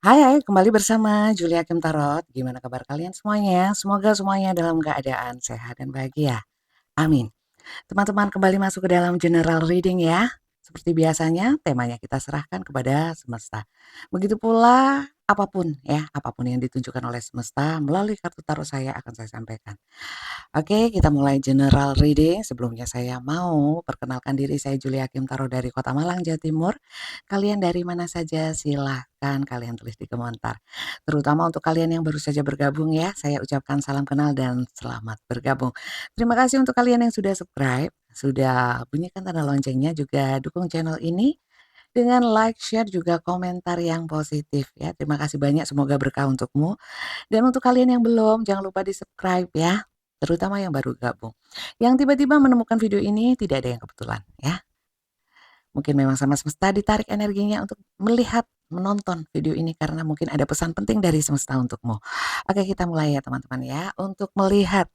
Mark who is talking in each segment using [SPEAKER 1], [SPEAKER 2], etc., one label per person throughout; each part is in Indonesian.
[SPEAKER 1] Hai, kembali bersama Julia Kim Tarot. Gimana kabar kalian semuanya? Semoga semuanya dalam keadaan sehat dan bahagia. Amin. Teman-teman kembali masuk ke dalam general reading ya. Seperti biasanya, temanya kita serahkan kepada semesta. Begitu pula apapun ya, apapun yang ditunjukkan oleh semesta melalui kartu tarot saya akan saya sampaikan. Oke, kita mulai general reading. Sebelumnya saya mau perkenalkan diri, saya Julia Kim Tarot dari Kota Malang, Jawa Timur. Kalian dari mana saja silahkan kalian tulis di komentar. Terutama untuk kalian yang baru saja bergabung ya, saya ucapkan salam kenal dan selamat bergabung. Terima kasih untuk kalian yang sudah subscribe, sudah bunyikan tanda loncengnya, juga dukung channel ini dengan like, share, juga komentar yang positif ya. Terima kasih banyak, semoga berkah untukmu. Dan untuk kalian yang belum, jangan lupa di-subscribe ya, terutama yang baru gabung. Yang tiba-tiba menemukan video ini tidak ada yang kebetulan ya. Mungkin memang sama semesta ditarik energinya untuk melihat, menonton video ini karena mungkin ada pesan penting dari semesta untukmu. Oke, kita mulai ya teman-teman ya. Untuk melihat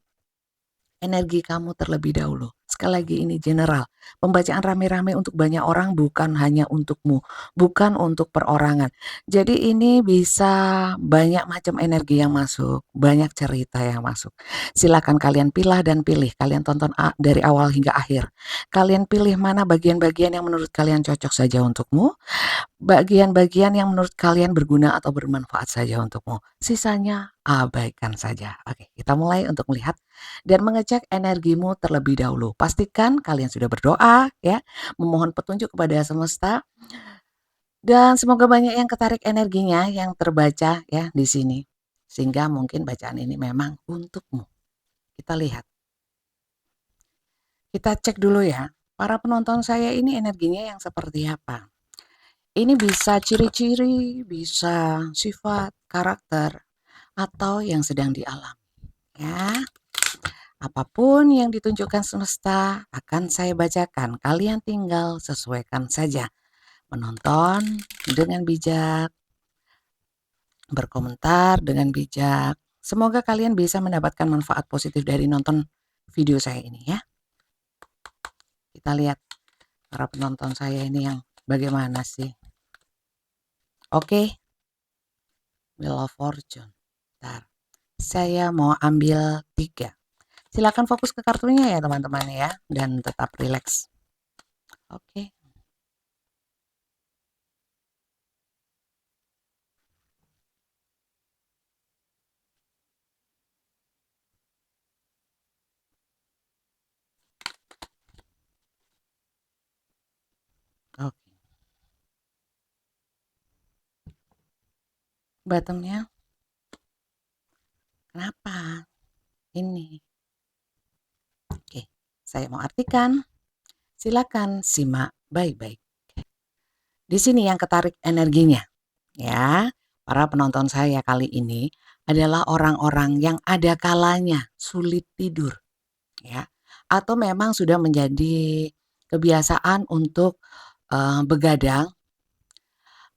[SPEAKER 1] energi kamu terlebih dahulu. Sekali lagi ini general. Pembacaan rame-rame untuk banyak orang, bukan hanya untukmu, bukan untuk perorangan. Jadi ini bisa banyak macam energi yang masuk, banyak cerita yang masuk. Silakan kalian pilah dan pilih. Kalian tonton dari awal hingga akhir. Kalian pilih mana bagian-bagian yang menurut kalian cocok saja untukmu, bagian-bagian yang menurut kalian berguna atau bermanfaat saja untukmu. Sisanya abaikan saja. Oke, kita mulai untuk melihat dan mengecek energimu terlebih dahulu. Pastikan kalian sudah berdoa ya, memohon petunjuk kepada semesta, dan semoga banyak yang ketarik energinya yang terbaca ya di sini. Sehingga mungkin bacaan ini memang untukmu. Kita lihat. Kita cek dulu ya. Para penonton saya ini energinya yang seperti apa? Ini bisa ciri-ciri, bisa sifat, karakter, atau yang sedang dialami ya. Apapun yang ditunjukkan semesta akan saya bacakan. Kalian tinggal sesuaikan saja. Menonton dengan bijak, berkomentar dengan bijak. Semoga kalian bisa mendapatkan manfaat positif dari nonton video saya ini ya. Kita lihat para penonton saya ini yang bagaimana sih. Oke. Wheel of Fortune. Bentar. Saya mau ambil 3. Silakan fokus ke kartunya ya teman-teman ya, dan tetap rileks. Oke. Oke. Bottomnya kenapa? Ini. Oke, saya mau artikan. Silakan simak baik-baik. Di sini yang ketarik energinya ya. Para penonton saya kali ini adalah orang-orang yang ada kalanya sulit tidur ya, atau memang sudah menjadi kebiasaan untuk begadang,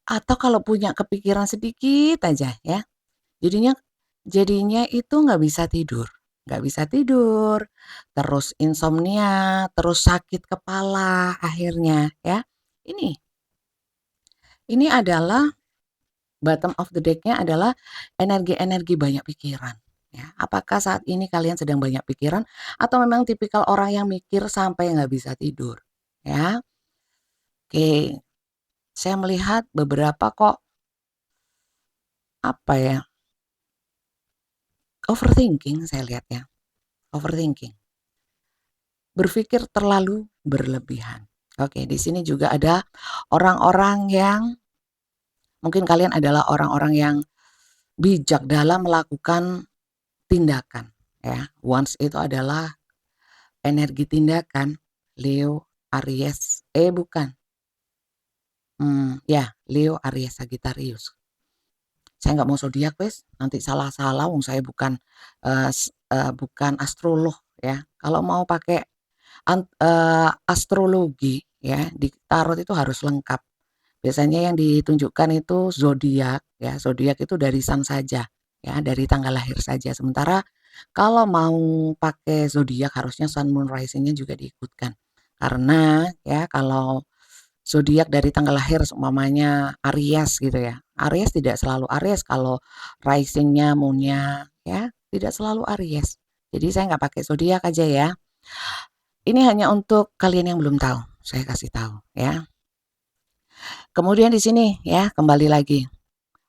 [SPEAKER 1] atau kalau punya kepikiran sedikit aja ya, jadinya jadinya itu nggak bisa tidur, terus insomnia, terus sakit kepala akhirnya ya. Ini ini adalah bottom of the deck-nya adalah energi-energi banyak pikiran ya. Apakah saat ini kalian sedang banyak pikiran atau memang tipikal orang yang mikir sampai nggak bisa tidur ya? Oke, saya melihat beberapa kok, apa ya, overthinking saya lihat ya, overthinking. Berpikir terlalu berlebihan. Oke, di sini juga ada orang-orang yang mungkin kalian adalah orang-orang yang bijak dalam melakukan tindakan ya. Once itu adalah energi tindakan, Leo, Aries, bukan. Ya, Leo, Aries, Sagittarius. Saya nggak mau zodiak wes, nanti salah-salah wong saya bukan bukan astrolog ya. Kalau mau pakai astrologi ya, di tarot itu harus lengkap. Biasanya yang ditunjukkan itu zodiak ya, zodiak itu dari sun saja ya, dari tanggal lahir saja. Sementara kalau mau pakai zodiak harusnya sun, moon, rising-nya juga diikutkan. Karena ya kalau zodiak dari tanggal lahir umpamanya Aries gitu ya, Aries tidak selalu Aries kalau rising-nya, moon-nya ya, tidak selalu Aries. Jadi saya nggak pakai zodiak aja ya. Ini hanya untuk kalian yang belum tahu, saya kasih tahu ya. Kemudian di sini ya, kembali lagi.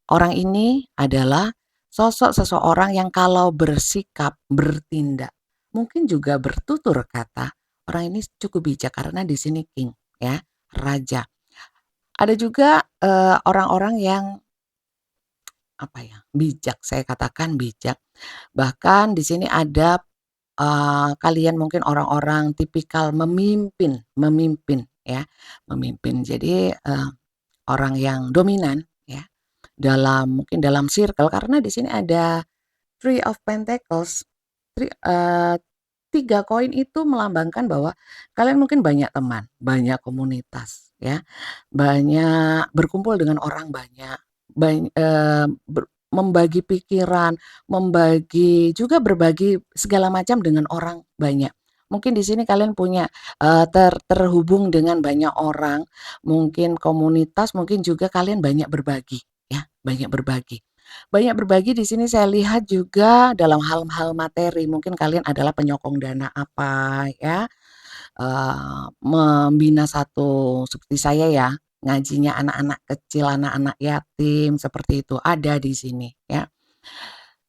[SPEAKER 1] Orang ini adalah sosok seseorang yang kalau bersikap, bertindak, mungkin juga bertutur kata, orang ini cukup bijak karena di sini king ya, raja. Ada juga orang-orang yang apa ya, bijak, saya katakan bijak. Bahkan di sini ada kalian mungkin orang-orang tipikal memimpin memimpin ya, memimpin. Jadi orang yang dominan ya, mungkin dalam circle karena di sini ada Three of Pentacles. 3 koin itu melambangkan bahwa kalian mungkin banyak teman, banyak komunitas ya, banyak berkumpul dengan orang banyak, membagi pikiran, membagi juga berbagi segala macam dengan orang banyak. Mungkin di sini kalian punya, terhubung dengan banyak orang, mungkin komunitas, mungkin juga kalian banyak berbagi ya, banyak berbagi. Banyak berbagi di sini saya lihat juga dalam hal-hal materi, mungkin kalian adalah penyokong dana apa ya, membina satu seperti saya ya, ngajinya anak-anak kecil, anak-anak yatim, seperti itu, ada di sini ya.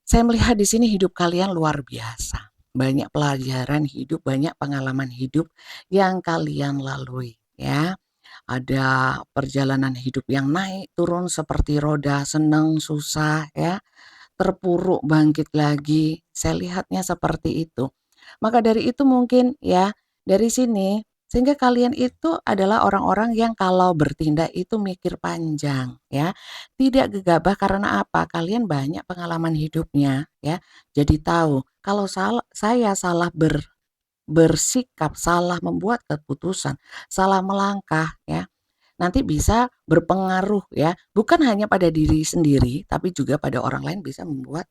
[SPEAKER 1] Saya melihat di sini hidup kalian luar biasa, banyak pelajaran hidup, banyak pengalaman hidup yang kalian lalui ya. Ada perjalanan hidup yang naik turun seperti roda, senang, susah ya, terpuruk bangkit lagi, saya lihatnya seperti itu. Maka dari itu mungkin ya, dari sini sehingga kalian itu adalah orang-orang yang kalau bertindak itu mikir panjang ya. Tidak gegabah karena apa? Kalian banyak pengalaman hidupnya ya. Jadi tahu kalau saya salah bersikap, salah membuat keputusan, salah melangkah ya, nanti bisa berpengaruh ya, bukan hanya pada diri sendiri tapi juga pada orang lain bisa membuat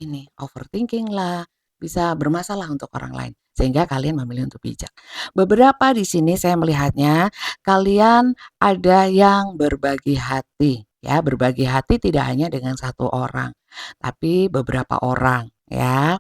[SPEAKER 1] ini overthinking lah, bisa bermasalah untuk orang lain, sehingga kalian memilih untuk bijak. Beberapa di sini saya melihatnya kalian ada yang berbagi hati, ya, berbagi hati tidak hanya dengan satu orang, tapi beberapa orang, ya.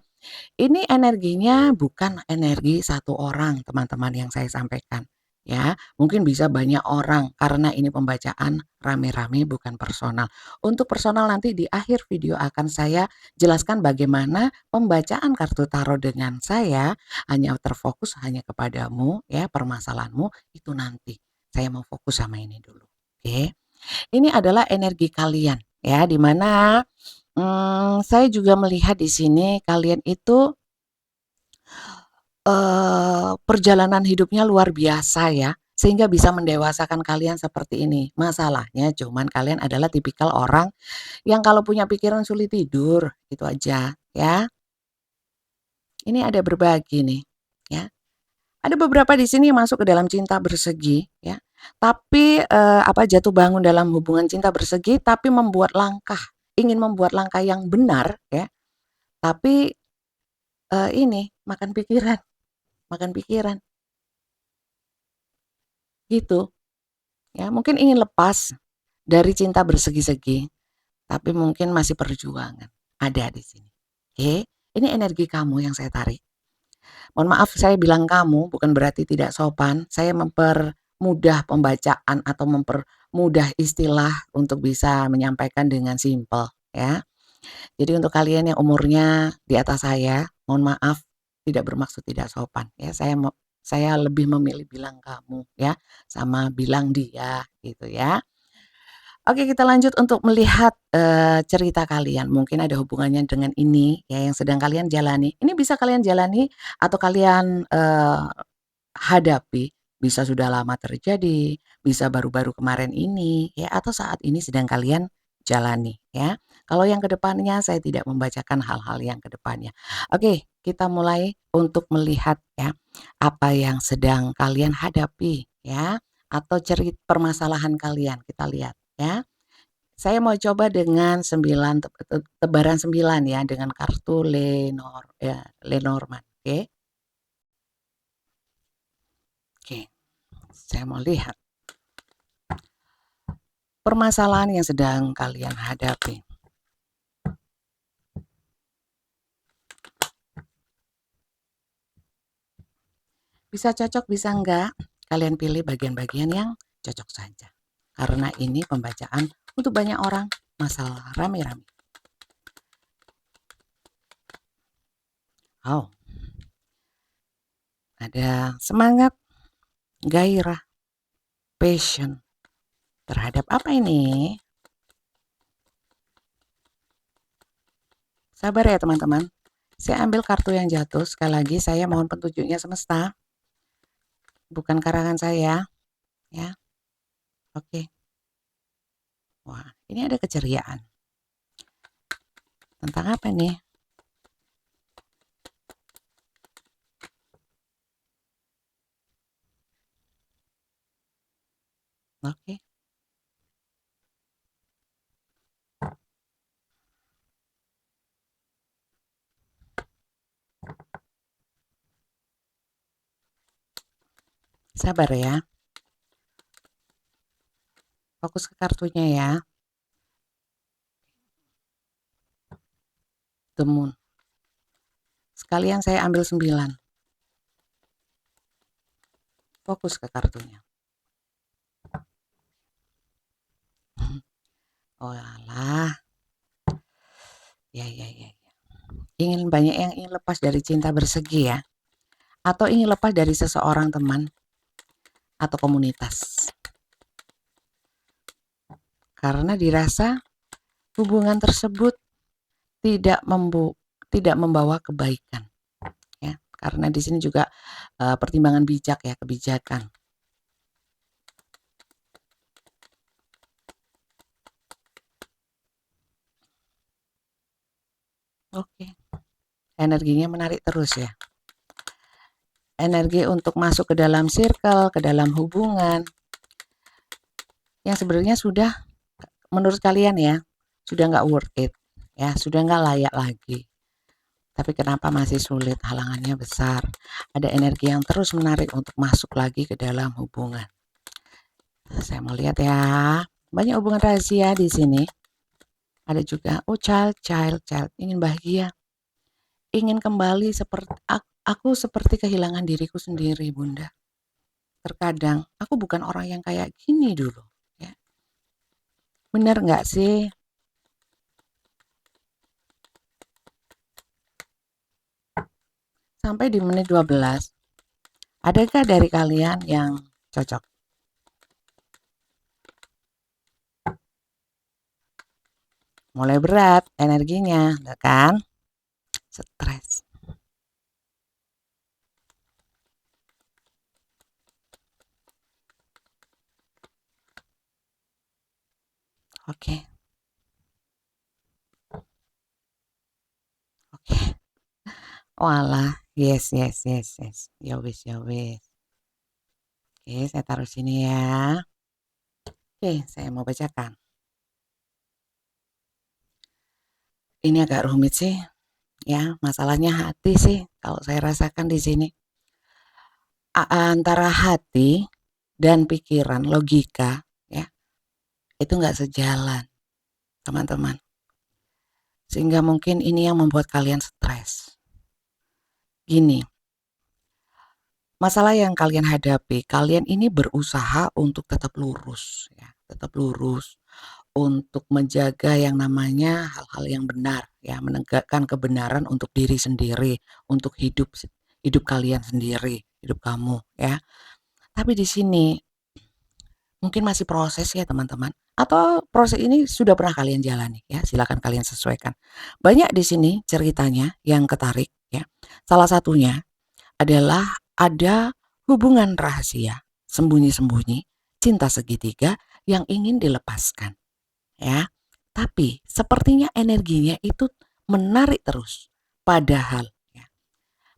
[SPEAKER 1] Ini energinya bukan energi satu orang, teman-teman yang saya sampaikan, ya. Mungkin bisa banyak orang karena ini pembacaan rame-rame bukan personal. Untuk personal nanti di akhir video akan saya jelaskan bagaimana pembacaan kartu tarot dengan saya hanya terfokus hanya kepadamu ya, permasalahanmu itu nanti. Saya mau fokus sama ini dulu. Oke. Ini adalah energi kalian ya, di mana saya juga melihat di sini kalian itu perjalanan hidupnya luar biasa ya, sehingga bisa mendewasakan kalian seperti ini. Masalahnya cuman kalian adalah tipikal orang yang kalau punya pikiran sulit tidur, itu aja ya. Ini ada berbagi nih, ya. Ada beberapa di sini yang masuk ke dalam cinta bersegi ya, tapi, jatuh bangun dalam hubungan cinta bersegi, tapi ingin membuat langkah yang benar ya, tapi, ini makan pikiran, gitu. Ya, mungkin ingin lepas dari cinta bersegi-segi, tapi mungkin masih perjuangan, ada di sini. Oke, ini energi kamu yang saya tarik. Mohon maaf saya bilang kamu bukan berarti tidak sopan, saya mempermudah pembacaan atau mempermudah istilah untuk bisa menyampaikan dengan simpel ya. Jadi untuk kalian yang umurnya di atas saya, mohon maaf tidak bermaksud tidak sopan ya, saya lebih memilih bilang kamu ya, sama bilang dia gitu ya. Oke, kita lanjut untuk melihat, cerita kalian. Mungkin ada hubungannya dengan ini ya yang sedang kalian jalani. Ini bisa kalian jalani atau kalian, hadapi, bisa sudah lama terjadi, bisa baru-baru kemarin ini ya, atau saat ini sedang kalian jalani ya. Kalau yang ke depannya saya tidak membacakan hal-hal yang ke depannya. Oke, kita mulai untuk melihat ya, apa yang sedang kalian hadapi ya, atau permasalahan kalian, kita lihat ya. Saya mau coba dengan 9 tebaran 9 ya, dengan kartu Lenormand, oke. Oke, saya mau lihat. permasalahan yang sedang kalian hadapi. Bisa cocok, bisa enggak. Kalian pilih bagian-bagian yang cocok saja. Karena ini pembacaan untuk banyak orang, masalah rame-rame. Oh, ada semangat, gairah, passion. Terhadap apa ini? Sabar ya teman-teman. Saya ambil kartu yang jatuh. Sekali lagi saya mohon petunjuknya semesta. Bukan karangan saya. Ya, oke. Wah, ini ada keceriaan. Tentang apa nih? Oke. Sabar ya. Fokus ke kartunya ya. The Moon. Sekalian saya ambil 9. Fokus ke kartunya. Oh alah. Ya. Ingin banyak yang ingin lepas dari cinta bersegi ya. Atau ingin lepas dari seseorang teman atau komunitas. Karena dirasa hubungan tersebut tidak membawa kebaikan. Ya, karena di sini juga pertimbangan bijak ya, kebijakan. Oke. Energinya menarik terus ya. Energi untuk masuk ke dalam circle, ke dalam hubungan yang sebenarnya sudah menurut kalian ya, sudah nggak worth it, ya sudah nggak layak lagi. Tapi kenapa masih sulit? Halangannya besar. Ada energi yang terus menarik untuk masuk lagi ke dalam hubungan. Saya mau lihat ya, banyak hubungan rahasia di sini. Ada juga, oh child, ingin bahagia, ingin kembali seperti aku seperti kehilangan diriku sendiri, Bunda. Terkadang aku bukan orang yang kayak gini dulu. Ya. Benar nggak sih? Sampai di menit 12, adakah dari kalian yang cocok? Mulai berat energinya, kan? Stres. Oke. Walah, yes. Ya wis. Oke, saya taruh sini ya. Oke, saya mau bacakan. Ini agak rumit sih, ya. Masalahnya hati sih, kalau saya rasakan di sini. Antara hati dan pikiran, logika, ya, itu nggak sejalan, teman-teman. Sehingga mungkin ini yang membuat kalian stres. Gini, masalah yang kalian hadapi, kalian ini berusaha untuk tetap lurus, ya, tetap lurus untuk menjaga yang namanya hal-hal yang benar, ya, menegakkan kebenaran untuk diri sendiri, untuk hidup kalian sendiri, hidup kamu, ya. Tapi di sini mungkin masih proses ya teman-teman, atau proses ini sudah pernah kalian jalani ya, silakan kalian sesuaikan. Banyak di sini ceritanya yang ketarik ya. Salah satunya adalah ada hubungan rahasia, sembunyi-sembunyi, cinta segitiga yang ingin dilepaskan ya. Tapi sepertinya energinya itu menarik terus. Padahal ya,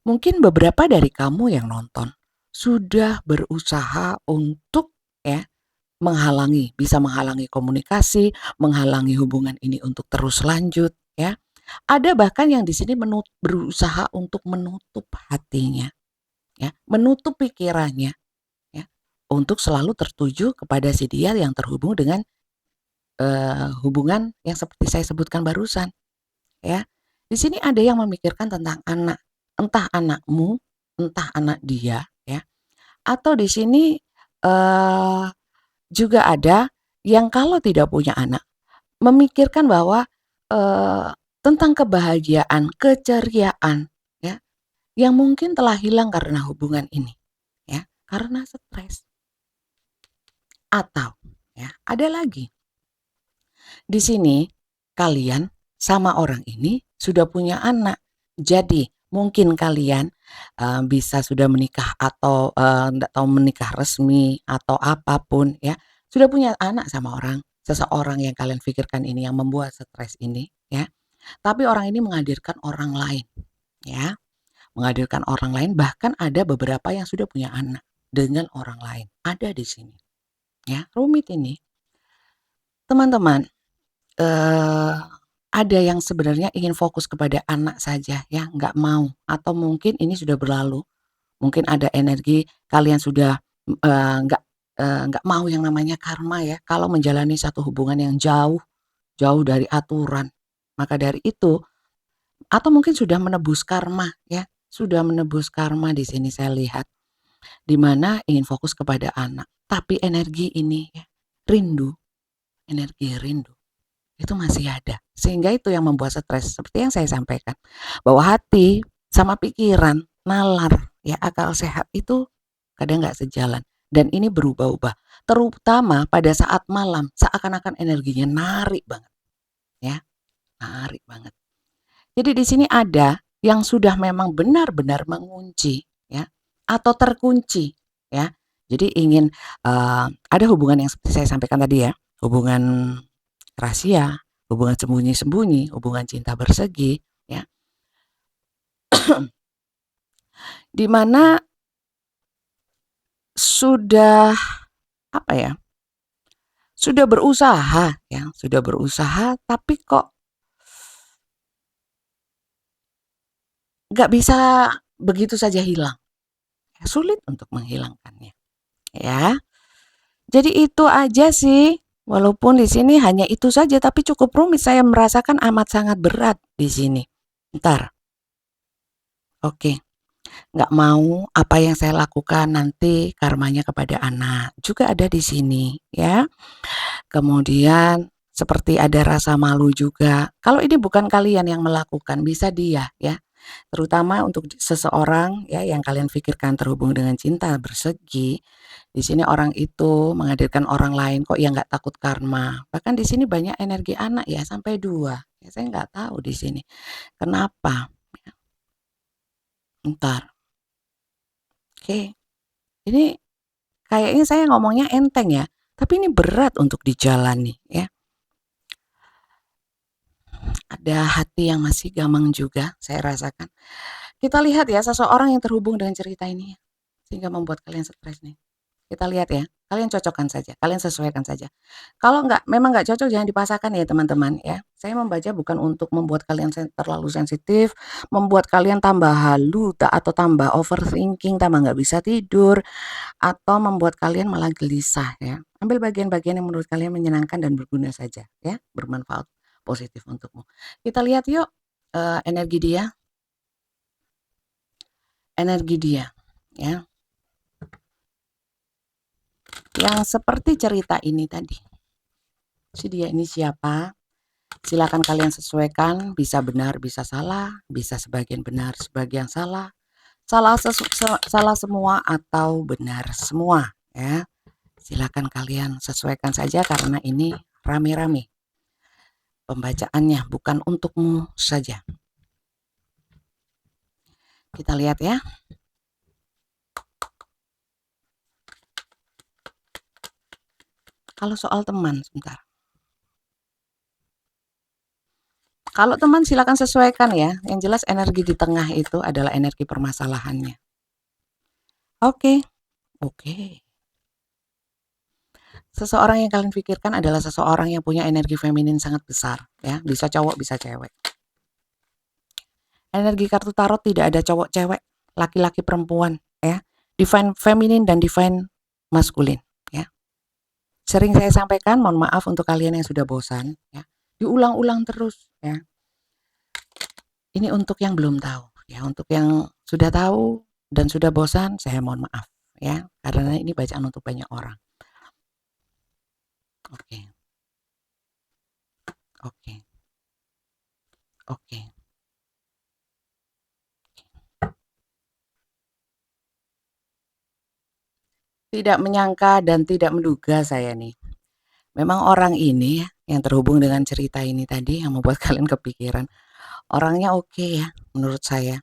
[SPEAKER 1] mungkin beberapa dari kamu yang nonton sudah berusaha untuk ya bisa menghalangi komunikasi, menghalangi hubungan ini untuk terus lanjut ya. Ada bahkan yang di sini berusaha untuk menutup hatinya ya, menutup pikirannya ya, untuk selalu tertuju kepada si dia yang terhubung dengan hubungan yang seperti saya sebutkan barusan, ya. Di sini ada yang memikirkan tentang anak, entah anakmu, entah anak dia, ya, atau di sini, eee, juga ada yang kalau tidak punya anak, memikirkan bahwa, tentang kebahagiaan, keceriaan, ya, yang mungkin telah hilang karena hubungan ini, ya, karena stres. Atau, ya, ada lagi, di sini kalian sama orang ini sudah punya anak. Jadi mungkin kalian, bisa sudah menikah atau, nggak tahu menikah resmi atau apapun ya, sudah punya anak sama seseorang yang kalian pikirkan ini yang membuat stres ini ya, tapi orang ini menghadirkan orang lain ya, menghadirkan orang lain bahkan ada beberapa yang sudah punya anak dengan orang lain, ada di sini ya, rumit ini. Teman-teman, Eee, ada yang sebenarnya ingin fokus kepada anak saja ya, nggak mau atau mungkin ini sudah berlalu, mungkin ada energi kalian sudah, nggak, nggak mau yang namanya karma ya, kalau menjalani satu hubungan yang jauh jauh dari aturan. Maka dari itu atau mungkin sudah menebus karma ya, sudah menebus karma di sini saya lihat, di mana ingin fokus kepada anak, tapi energi ini ya, rindu, energi rindu. Itu masih ada, sehingga itu yang membuat stres seperti yang saya sampaikan, bahwa hati sama pikiran, nalar, ya akal sehat itu kadang nggak sejalan dan ini berubah-ubah, terutama pada saat malam seakan-akan energinya narik banget ya, narik banget. Jadi di sini ada yang sudah memang benar-benar mengunci ya, atau terkunci ya. Jadi ingin, ada hubungan yang seperti saya sampaikan tadi ya, hubungan rahasia, hubungan sembunyi-sembunyi, hubungan cinta bersegi, ya, di mana sudah apa ya, sudah berusaha ya, sudah berusaha tapi kok nggak bisa begitu saja hilang, sulit untuk menghilangkannya, ya. Jadi itu aja sih, walaupun di sini hanya itu saja tapi cukup rumit, saya merasakan amat sangat berat di sini. Entar, oke. Nggak mau apa yang saya lakukan nanti karmanya kepada anak, juga ada di sini ya. Kemudian seperti ada rasa malu juga, kalau ini bukan kalian yang melakukan, bisa dia ya. Terutama untuk seseorang ya yang kalian pikirkan terhubung dengan cinta bersegi, di sini orang itu menghadirkan orang lain kok yang nggak takut karma. Bahkan di sini banyak energi anak ya sampai 2, ya saya nggak tahu di sini kenapa. Entar, oke. Ini kayaknya saya ngomongnya enteng ya, tapi ini berat untuk dijalani ya. Ada hati yang masih gamang juga saya rasakan. Kita lihat ya seseorang yang terhubung dengan cerita ini ya, sehingga membuat kalian stres nih. Kita lihat ya, kalian cocokkan saja, kalian sesuaikan saja. Kalau memang nggak cocok jangan dipaksakan ya teman-teman ya. Saya membaca bukan untuk membuat kalian terlalu sensitif, membuat kalian tambah halu atau tambah overthinking, tambah nggak bisa tidur, atau membuat kalian malah gelisah ya. Ambil bagian-bagian yang menurut kalian menyenangkan dan berguna saja ya, bermanfaat positif untukmu. Kita lihat yuk energi dia ya. Yang seperti cerita ini tadi. Si dia ini siapa? Silakan kalian sesuaikan, bisa benar, bisa salah, bisa sebagian benar, sebagian salah. Salah semua atau benar semua ya. Silakan kalian sesuaikan saja karena ini rame-rame pembacaannya bukan untukmu saja. Kita lihat ya. Kalau soal teman, sebentar. Kalau teman silakan sesuaikan ya. Yang jelas energi di tengah itu adalah energi permasalahannya. Oke, oke. Seseorang yang kalian pikirkan adalah seseorang yang punya energi feminin sangat besar ya. Bisa cowok, bisa cewek. Energi kartu tarot tidak ada cowok cewek, laki-laki perempuan ya. Divine feminin dan divine maskulin ya. sering saya sampaikan, mohon maaf untuk kalian yang sudah bosan ya, diulang-ulang terus ya. Ini untuk yang belum tahu ya, untuk yang sudah tahu dan sudah bosan, saya mohon maaf ya, karena ini bacaan untuk banyak orang. Oke, oke, oke. Tidak menyangka dan tidak menduga saya nih. Memang orang ini ya, yang terhubung dengan cerita ini tadi yang membuat kalian kepikiran, orangnya oke ya menurut saya.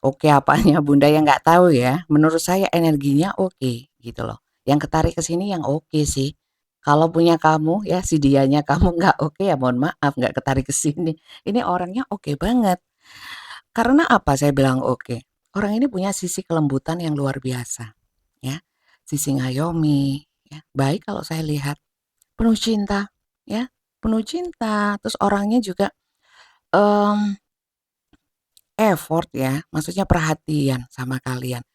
[SPEAKER 1] Oke apanya Bunda yang nggak tahu ya, menurut saya energinya oke gitu loh. Yang ketarik ke sini yang oke sih. Kalau punya kamu ya si dianya kamu nggak oke ya mohon maaf nggak ketarik ke sini. Ini orangnya oke banget. Karena apa saya bilang oke? Orang ini punya sisi kelembutan yang luar biasa ya. Sisi ngayomi ya. Baik kalau saya lihat penuh cinta ya, penuh cinta. Terus orangnya juga em, effort ya, maksudnya perhatian sama kalian.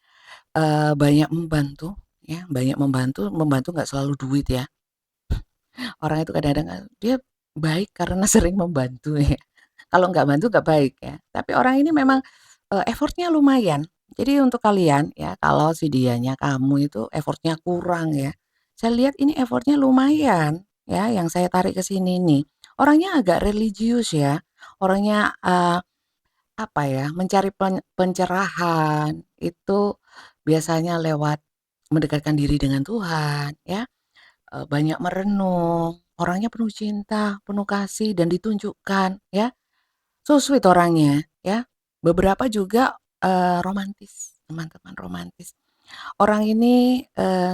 [SPEAKER 1] Banyak membantu ya, banyak membantu, membantu nggak selalu duit ya. Orang itu kadang-kadang dia baik karena sering membantu ya. Kalau nggak bantu nggak baik ya. Tapi orang ini memang, effort-nya lumayan. Jadi untuk kalian ya, kalau si dianya kamu itu effort-nya kurang ya, saya lihat ini effort-nya lumayan ya, yang saya tarik ke sini nih. Orangnya agak religius ya, orangnya, apa ya, mencari pencerahan itu biasanya lewat mendekatkan diri dengan Tuhan ya, banyak merenung, orangnya penuh cinta, penuh kasih dan ditunjukkan ya, so sweet orangnya ya. Beberapa juga, romantis, teman-teman romantis. Orang ini,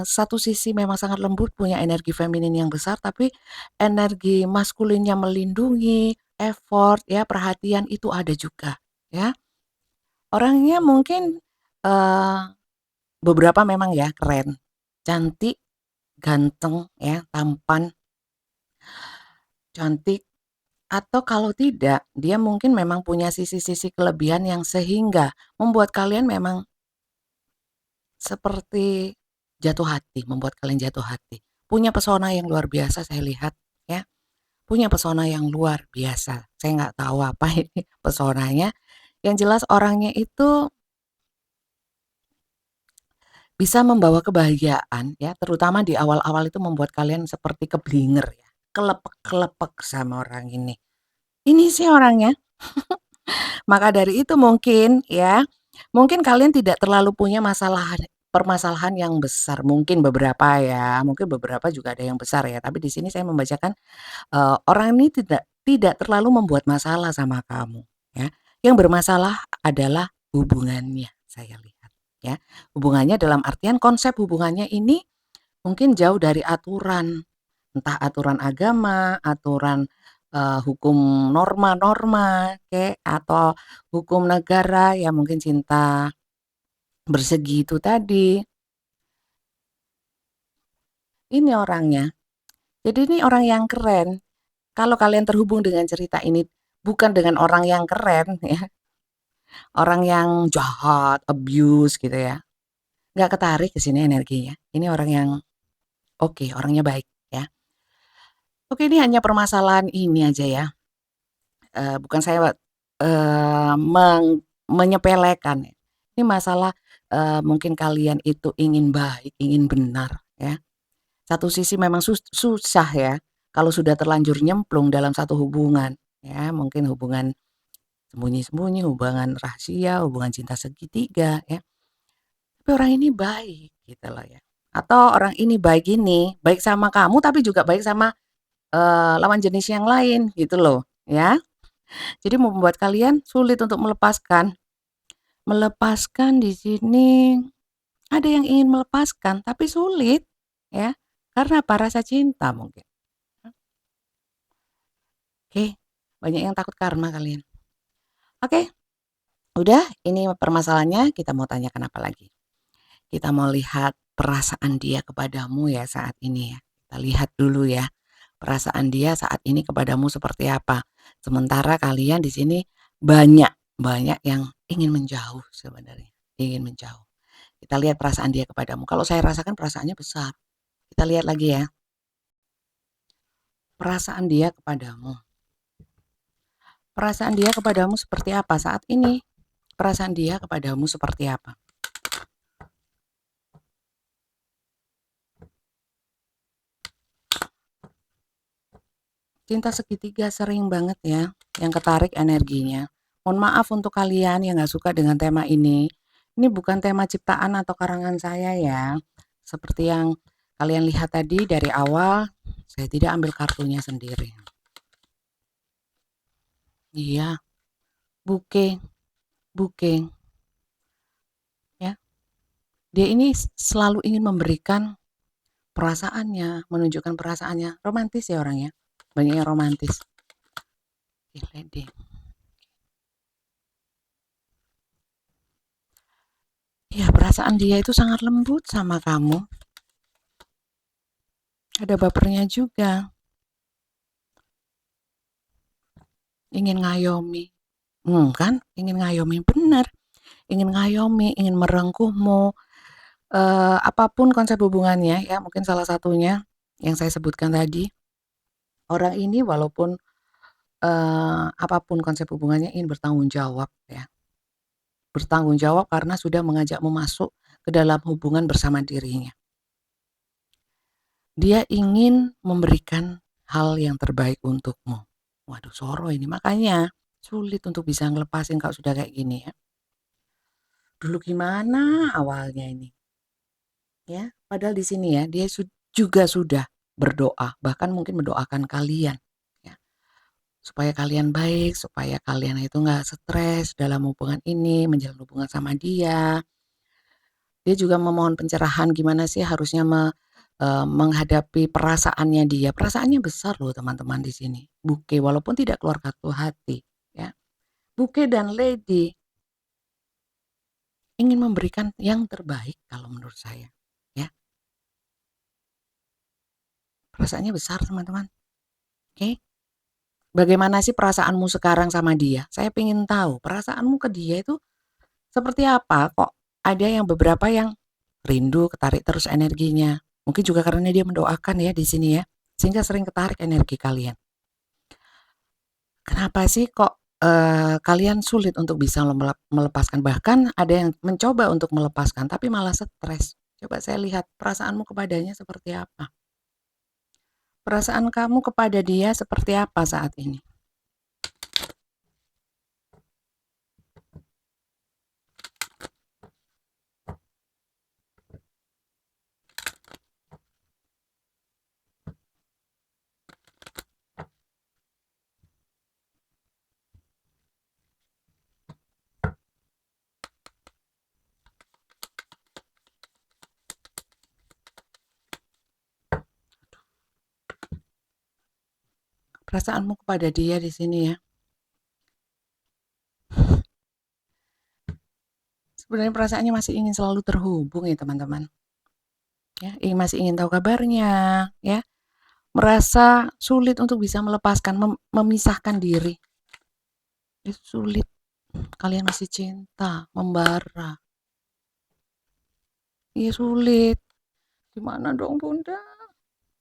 [SPEAKER 1] satu sisi memang sangat lembut, punya energi feminin yang besar, tapi energi maskulinnya melindungi, effort ya, perhatian itu ada juga ya. Orangnya mungkin, eee, beberapa memang ya keren, cantik, ganteng ya, tampan, cantik, atau kalau tidak, dia mungkin memang punya sisi-sisi kelebihan yang sehingga membuat kalian memang seperti jatuh hati, membuat kalian jatuh hati. Punya pesona yang luar biasa saya lihat ya, punya pesona yang luar biasa. Saya nggak tahu apa ini pesonanya, yang jelas orangnya itu bisa membawa kebahagiaan ya, terutama di awal-awal itu membuat kalian seperti keblinger ya, kelepek-kelepek sama orang ini. Ini sih orangnya. Maka dari itu mungkin ya, mungkin kalian tidak terlalu punya permasalahan yang besar, mungkin beberapa ya, mungkin beberapa juga ada yang besar ya, tapi di sini saya membacakan, orang ini tidak terlalu membuat masalah sama kamu ya. Yang bermasalah adalah hubungannya, saya lihat ya. Hubungannya dalam artian konsep hubungannya ini mungkin jauh dari aturan, entah aturan agama, aturan, hukum norma-norma kek, atau hukum negara ya mungkin cinta bersegi itu tadi. Ini orangnya. Jadi ini orang yang keren. Kalau kalian terhubung dengan cerita ini bukan dengan orang yang keren ya, orang yang jahat, abuse gitu ya, nggak ketarik ke sini energinya. Ini orang yang oke, orangnya baik ya. Oke, ini hanya permasalahan ini aja ya. Bukan saya, menyepelekan ya. Ini masalah, mungkin kalian itu ingin baik, ingin benar ya. Satu sisi memang susah ya, kalau sudah terlanjur nyemplung dalam satu hubungan ya, mungkin hubungan sembunyi-sembunyi, hubungan rahasia, hubungan cinta segitiga ya. Tapi orang ini baik gitu loh ya. Atau orang ini baik ini, baik sama kamu tapi juga baik sama, lawan jenis yang lain gitu loh ya. Jadi membuat kalian sulit untuk melepaskan. Melepaskan di sini ada yang ingin melepaskan tapi sulit ya. Karena apa? Rasa cinta mungkin. Oke, banyak yang takut karma kalian. Oke, udah ini permasalahannya, kita mau tanyakan apa lagi? Kita mau lihat perasaan dia kepadamu ya saat ini ya. Kita lihat dulu ya, perasaan dia saat ini kepadamu seperti apa. Sementara kalian di sini banyak banyak yang ingin menjauh sebenarnya, ingin menjauh. Kita lihat perasaan dia kepadamu. Kalau saya rasakan perasaannya besar. Kita lihat lagi ya. perasaan dia kepadamu. Perasaan dia kepadamu seperti apa saat ini? Perasaan dia kepadamu seperti apa? Cinta segitiga sering banget ya, yang ketarik energinya. Mohon maaf untuk kalian yang nggak suka dengan tema ini. Ini bukan tema ciptaan atau karangan saya ya. Seperti yang kalian lihat tadi dari awal, saya tidak ambil kartunya sendiri. Iya, booking, booking, ya. Dia ini selalu ingin memberikan perasaannya, menunjukkan perasaannya. Romantis ya orangnya, banyak yang romantis. Gile deh. Ya, perasaan dia itu sangat lembut sama kamu. Ada bapernya juga. Ingin ngayomi. Kan? Ingin ngayomi, benar. Ingin ngayomi, ingin merengkuhmu. Apapun konsep hubungannya ya, mungkin salah satunya yang saya sebutkan tadi. Orang ini walaupun apapun konsep hubungannya ingin bertanggung jawab ya. Bertanggung jawab karena sudah mengajakmu masuk ke dalam hubungan bersama dirinya. Dia ingin memberikan hal yang terbaik untukmu. Waduh, soro ini. Makanya sulit untuk bisa ngelepasin kalau sudah kayak gini ya. Dulu gimana awalnya ini? Ya, padahal di sini ya, dia juga sudah berdoa, bahkan mungkin mendoakan kalian ya, supaya kalian baik, supaya kalian itu nggak stres dalam hubungan ini, menjalin hubungan sama dia. Dia juga memohon pencerahan gimana sih harusnya menghadapi perasaannya dia. Perasaannya besar loh teman-teman di sini. Buke walaupun tidak keluar kartu hati ya. Buke dan Lady ingin memberikan yang terbaik kalau menurut saya ya. Perasaannya besar teman-teman. Oke. Bagaimana sih perasaanmu sekarang sama dia? Saya ingin tahu perasaanmu ke dia itu seperti apa? Kok ada yang beberapa yang rindu, ketarik terus energinya. Mungkin juga karena dia mendoakan ya di sini ya, sehingga sering ketarik energi kalian. Kenapa sih kok kalian sulit untuk bisa melepaskan? Bahkan ada yang mencoba untuk melepaskan, tapi malah stres. Coba saya lihat perasaanmu kepadanya seperti apa? Perasaan kamu kepada dia seperti apa saat ini? Perasaanmu kepada dia di sini ya. Sebenarnya perasaannya masih ingin selalu terhubung ya teman-teman. Ya, masih ingin tahu kabarnya, ya. Merasa sulit untuk bisa melepaskan, memisahkan diri. Itu sulit. Kalian masih cinta, membara. Iya sulit. Gimana dong Bunda?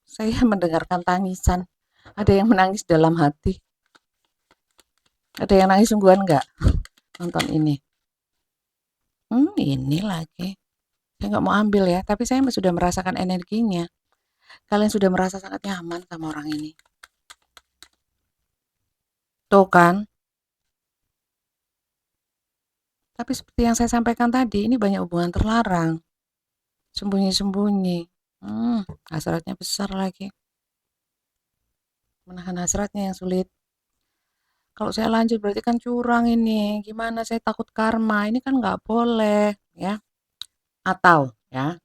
[SPEAKER 1] Saya mendengarkan tangisan. Ada yang menangis dalam hati. Ada yang nangis sungguhan nggak nonton ini? Ini lagi. Saya nggak mau ambil ya, tapi saya sudah merasakan energinya. Kalian sudah merasa sangat nyaman sama orang ini. Tuh kan? Tapi seperti yang saya sampaikan tadi, ini banyak hubungan terlarang. Sembunyi-sembunyi. Hasratnya besar lagi. Menahan hasratnya yang sulit. Kalau saya lanjut berarti kan curang ini. Gimana saya takut karma. Ini kan nggak boleh ya. Atau ya,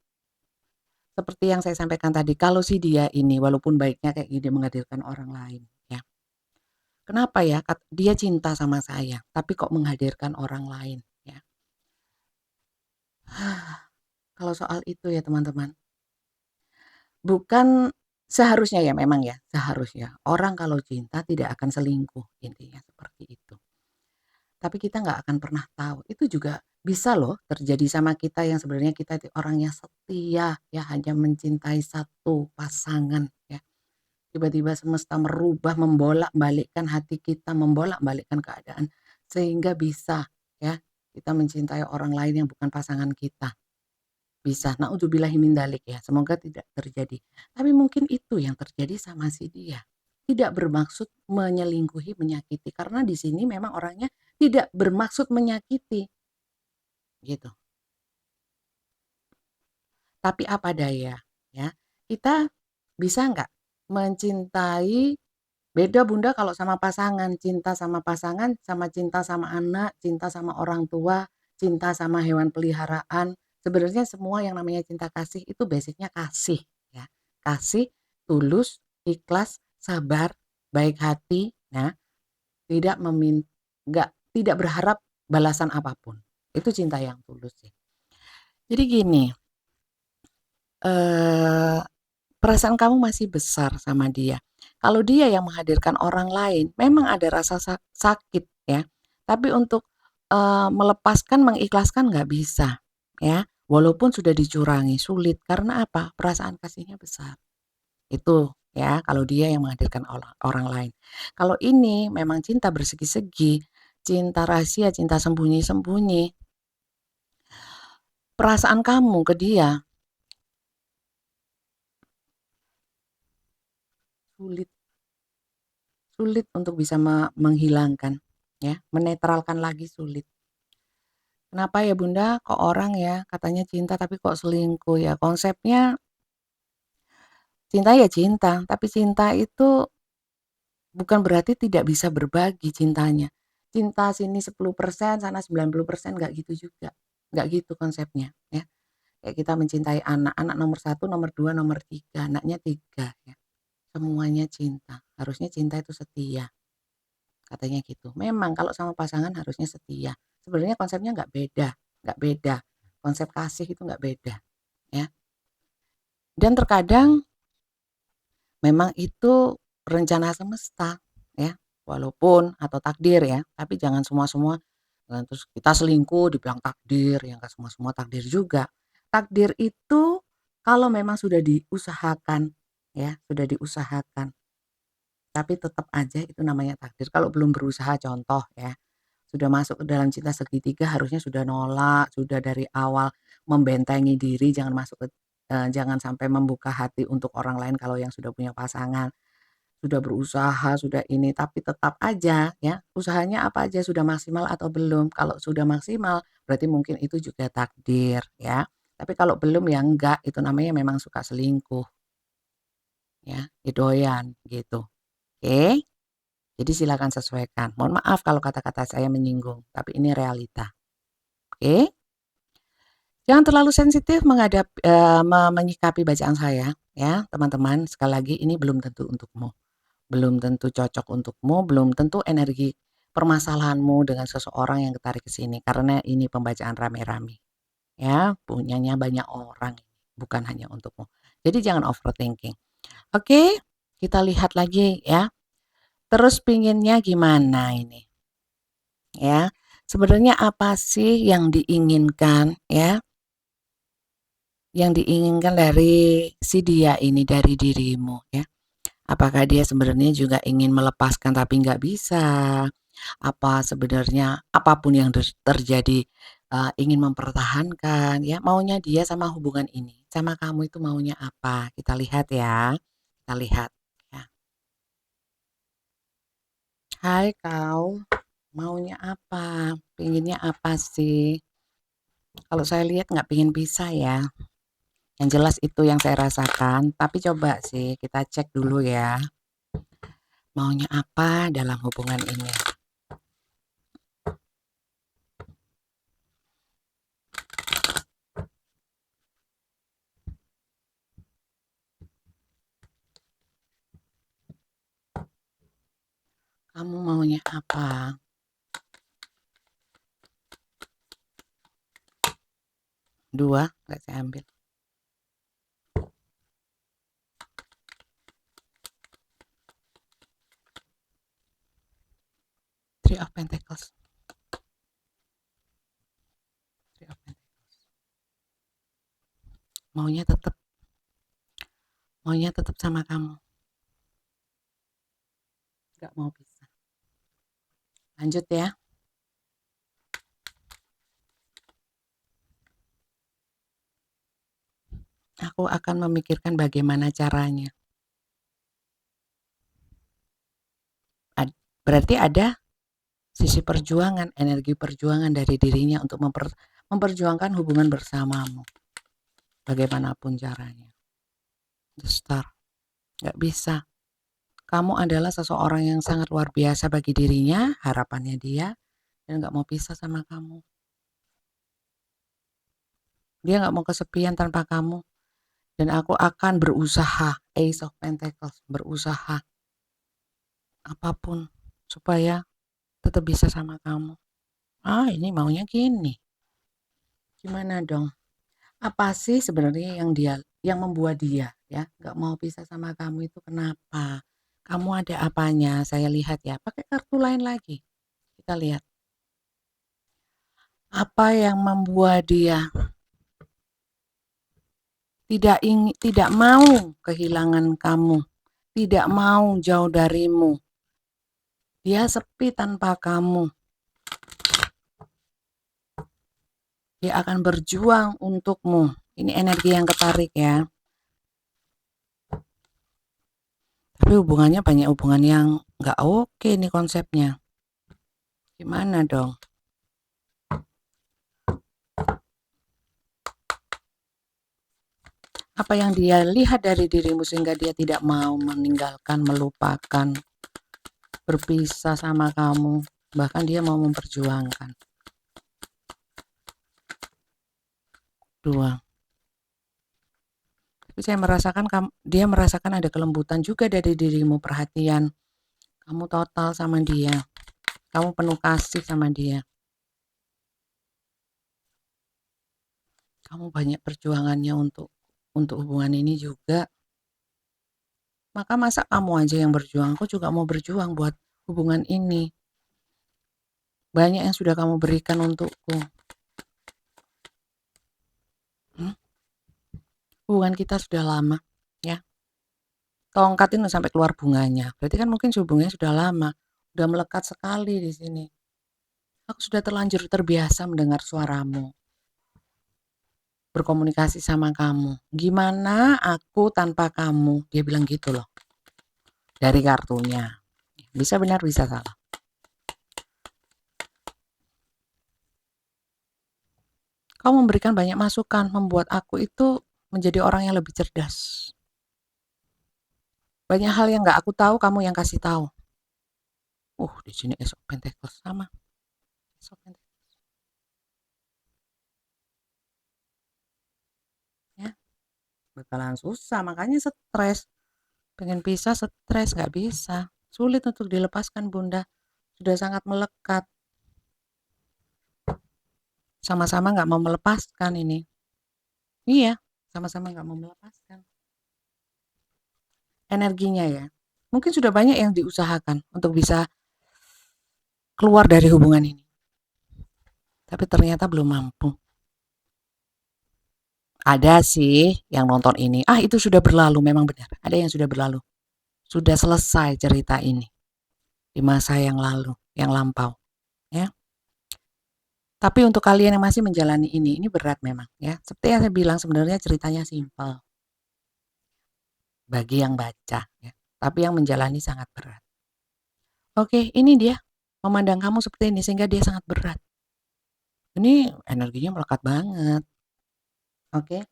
[SPEAKER 1] seperti yang saya sampaikan tadi, kalau si dia ini walaupun baiknya kayak gini menghadirkan orang lain ya. Kenapa ya? Dia cinta sama saya, tapi kok menghadirkan orang lain ya. Kalau soal itu ya teman-teman, bukan seharusnya ya memang ya, seharusnya orang kalau cinta tidak akan selingkuh, intinya seperti itu. Tapi kita nggak akan pernah tahu, itu juga bisa loh terjadi sama kita yang sebenarnya kita itu orang yang setia, ya hanya mencintai satu pasangan ya. tiba-tiba semesta merubah, membolak-balikkan hati kita, membolak-balikkan keadaan, sehingga bisa ya, kita mencintai orang lain yang bukan pasangan kita. Bisa, naudzubillahi min dzalik ya, semoga tidak terjadi. Tapi mungkin itu yang terjadi sama si dia. Tidak bermaksud menyelingkuhi, menyakiti, karena di sini memang orangnya tidak bermaksud menyakiti, gitu. Tapi apa daya, ya, kita bisa nggak mencintai. Beda Bunda kalau sama pasangan, sama cinta sama anak, cinta sama orang tua, cinta sama hewan peliharaan. Sebenarnya semua yang namanya cinta kasih itu basicnya kasih ya. Kasih, tulus, ikhlas, sabar, baik hati, ya, tidak tidak berharap balasan apapun. Itu cinta yang tulus sih. Jadi gini, eh perasaan kamu masih besar sama dia. Kalau dia yang menghadirkan orang lain, memang ada rasa sakit ya. Tapi untuk melepaskan, mengikhlaskan nggak bisa ya. Walaupun sudah dicurangi, sulit karena apa? Perasaan kasihnya besar. Itu ya, kalau dia yang menghadirkan orang lain. Kalau ini memang cinta bersegi-segi, cinta rahasia, cinta sembunyi-sembunyi. Perasaan kamu ke dia sulit Sulit untuk bisa menghilangkan, ya, menetralkan lagi sulit. Kenapa ya Bunda, kok orang ya katanya cinta tapi kok selingkuh ya? Konsepnya cinta ya cinta, tapi cinta itu bukan berarti tidak bisa berbagi cintanya. Cinta sini 10%, sana 90%, nggak gitu juga. Nggak gitu konsepnya, ya. Kayak kita mencintai anak, anak nomor satu, nomor dua, nomor tiga, anaknya tiga, ya. Semuanya cinta. Harusnya cinta itu setia. Katanya gitu. Memang kalau sama pasangan harusnya setia. Sebenarnya konsepnya nggak beda. Konsep kasih itu nggak beda, ya. Dan terkadang memang itu rencana semesta, ya. Walaupun atau takdir ya, tapi jangan semua-semua terus kita selingkuh dibilang takdir, yang nggak semua-semua takdir juga. Takdir itu kalau memang sudah diusahakan, ya, sudah diusahakan, tapi tetap aja itu namanya takdir. Kalau belum berusaha, contoh ya, sudah masuk ke dalam cinta segitiga harusnya sudah nolak, sudah dari awal membentengi diri, jangan sampai membuka hati untuk orang lain kalau yang sudah punya pasangan. Sudah berusaha, sudah ini, tapi tetap aja ya, usahanya apa aja, sudah maksimal atau belum. Kalau sudah maksimal, berarti mungkin itu juga takdir ya. Tapi kalau belum ya enggak, itu namanya memang suka selingkuh ya, doyan gitu. Oke? Jadi silakan sesuaikan. Mohon maaf kalau kata-kata saya menyinggung, tapi ini realita. Oke? Jangan terlalu sensitif menyikapi bacaan saya, ya teman-teman. Sekali lagi ini belum tentu untukmu, belum tentu cocok untukmu, belum tentu energi permasalahanmu dengan seseorang yang ketarik ke sini, karena ini pembacaan rame-rame, ya, punyanya banyak orang, bukan hanya untukmu. Jadi jangan overthinking. Oke, kita lihat lagi ya. Terus pinginnya gimana ini? Ya, sebenarnya apa sih yang diinginkan ya? Yang diinginkan dari si dia ini, dari dirimu ya? Apakah dia sebenarnya juga ingin melepaskan tapi nggak bisa? Apa sebenarnya apapun yang terjadi ingin mempertahankan ya? Maunya dia sama hubungan ini, sama kamu itu maunya apa? Kita lihat ya. Kita lihat ya. Hai kau, maunya apa? Pinginnya apa sih? Kalau saya lihat nggak pingin pisah ya. Yang jelas itu yang saya rasakan. Tapi coba sih kita cek dulu ya. Maunya apa dalam hubungan ini? Kamu maunya apa? Dua, nggak saya ambil. Three of Pentacles. Three of Pentacles. Maunya tetap sama kamu. nggak mau bisa. Lanjut ya. Aku akan memikirkan bagaimana caranya. Berarti ada sisi perjuangan, energi perjuangan dari dirinya untuk memperjuangkan hubungan bersamamu. Bagaimanapun caranya. The Star. Nggak bisa. Kamu adalah seseorang yang sangat luar biasa bagi dirinya, harapannya dia, dan nggak mau pisah sama kamu. Dia nggak mau kesepian tanpa kamu. Dan aku akan berusaha, Ace of Pentacles, berusaha apapun supaya tetap bisa sama kamu. Ini maunya gini. Gimana dong? Apa sih sebenarnya yang membuat dia ya nggak mau pisah sama kamu itu kenapa? Kamu ada apanya? Saya lihat ya. Pakai kartu lain lagi. Kita lihat. Apa yang membuat dia tidak mau kehilangan kamu, tidak mau jauh darimu. Dia sepi tanpa kamu. Dia akan berjuang untukmu. Ini energi yang ketarik ya. Tapi hubungannya banyak hubungan yang nggak oke nih konsepnya. Gimana dong? Apa yang dia lihat dari dirimu sehingga dia tidak mau meninggalkan, melupakan, berpisah sama kamu. Bahkan dia mau memperjuangkan. 2. Tapi saya merasakan dia merasakan ada kelembutan juga dari dirimu, perhatian. Kamu total sama dia. Kamu penuh kasih sama dia. Kamu banyak perjuangannya untuk hubungan ini juga. Maka masa kamu aja yang berjuang, aku juga mau berjuang buat hubungan ini. Banyak yang sudah kamu berikan untukku. Hubungan kita sudah lama, ya. Tongkat ini sampai keluar bunganya. Berarti kan mungkin hubungannya sudah lama, sudah melekat sekali di sini. Aku sudah terlanjur terbiasa mendengar suaramu, berkomunikasi sama kamu. Gimana aku tanpa kamu? Dia bilang gitu loh. Dari kartunya. Bisa benar, bisa salah. Kau memberikan banyak masukan, membuat aku itu menjadi orang yang lebih cerdas. Banyak hal yang nggak aku tahu, kamu yang kasih tahu. Di sini Ace of Pentacles sama. Ace of Pentacles. Ya, bakalan susah, makanya stres. Pengen pisah, stres, nggak bisa. Sulit untuk dilepaskan, Bunda. Sudah sangat melekat. Sama-sama nggak mau melepaskan ini. Iya, sama-sama nggak mau melepaskan. Energinya ya. Mungkin sudah banyak yang diusahakan untuk bisa keluar dari hubungan ini. Tapi ternyata belum mampu. Ada sih yang nonton ini. Itu sudah berlalu, memang benar. Ada yang sudah berlalu. Sudah selesai cerita ini. Di masa yang lalu, yang lampau. Ya. Tapi untuk kalian yang masih menjalani ini berat memang. Ya. Seperti yang saya bilang, sebenarnya ceritanya simpel. Bagi yang baca. Ya. Tapi yang menjalani sangat berat. Oke, ini dia. Memandang kamu seperti ini, sehingga dia sangat berat. Ini energinya melekat banget. Oke.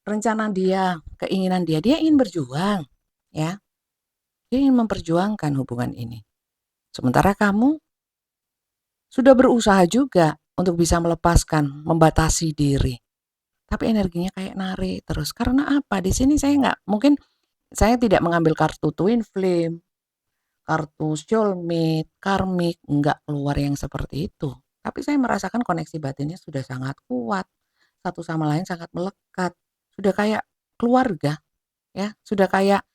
[SPEAKER 1] Rencana dia, keinginan dia ingin berjuang. Ya. Dia ingin memperjuangkan hubungan ini. Sementara kamu sudah berusaha juga untuk bisa melepaskan, membatasi diri. Tapi energinya kayak narik terus. Karena apa? Di sini mungkin saya tidak mengambil kartu twin flame, kartu soulmate, karmic, enggak keluar yang seperti itu. Tapi saya merasakan koneksi batinnya sudah sangat kuat. Satu sama lain sangat melekat. Sudah kayak keluarga, ya. Sudah kayak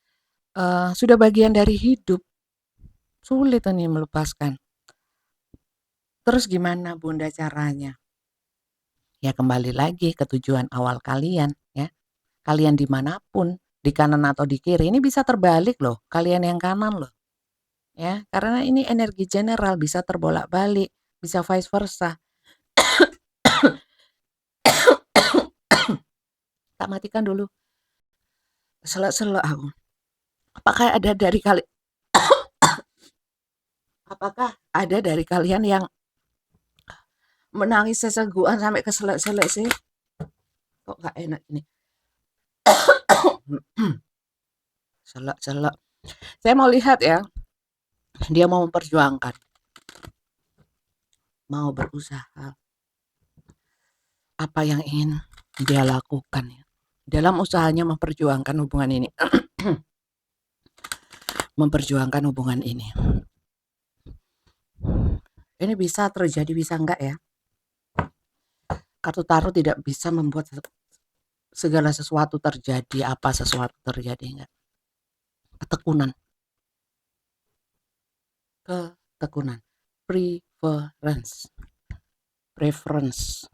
[SPEAKER 1] sudah bagian dari hidup. Sulit ini melepaskan. Terus gimana Bunda caranya? Ya kembali lagi ke tujuan awal kalian ya. Kalian dimanapun, di kanan atau di kiri, ini bisa terbalik loh. Kalian yang kanan loh. ya, karena ini energi general bisa terbolak-balik, bisa vice versa. Tak matikan dulu, selek-selek aku. Apakah ada dari kali apakah ada dari kalian yang menangis sesegukan sampai keselek-selek sih? Kok nggak enak ini? Selek-selek. Saya mau lihat ya, dia mau memperjuangkan, mau berusaha. Apa yang ingin dia lakukan ya, dalam usahanya memperjuangkan hubungan ini. Memperjuangkan hubungan ini. Ini bisa terjadi, bisa enggak ya. Kartu tarot tidak bisa membuat segala sesuatu terjadi, apa sesuatu terjadi, enggak. Ketekunan. Ketekunan. Preference.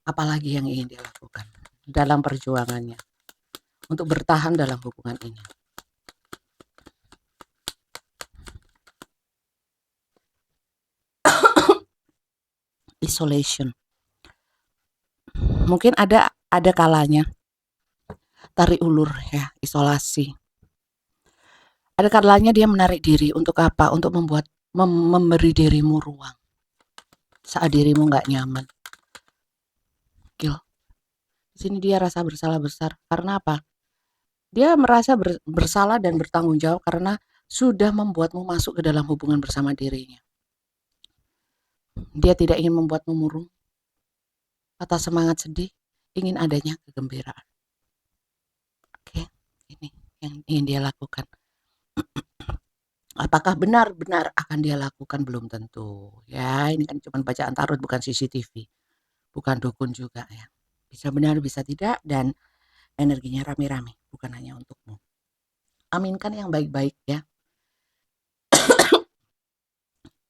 [SPEAKER 1] Apalagi yang ingin dia lakukan dalam perjuangannya untuk bertahan dalam hubungan ini. Isolation. Mungkin ada kalanya tarik ulur ya, isolasi. Ada kalanya dia menarik diri untuk apa? Untuk memberi dirimu ruang saat dirimu nggak nyaman. Gil. Di sini dia rasa bersalah besar. Karena apa? Dia merasa bersalah dan bertanggung jawab karena sudah membuatmu masuk ke dalam hubungan bersama dirinya. Dia tidak ingin membuatmu murung atau semangat sedih, ingin adanya kegembiraan. Oke, ini yang ingin dia lakukan. Apakah benar-benar akan dia lakukan? Belum tentu. Ya, ini kan cuma bacaan tarot, bukan CCTV. Bukan dukun juga ya. Bisa benar, bisa tidak, dan energinya rame-rame, bukan hanya untukmu. Aminkan yang baik-baik ya.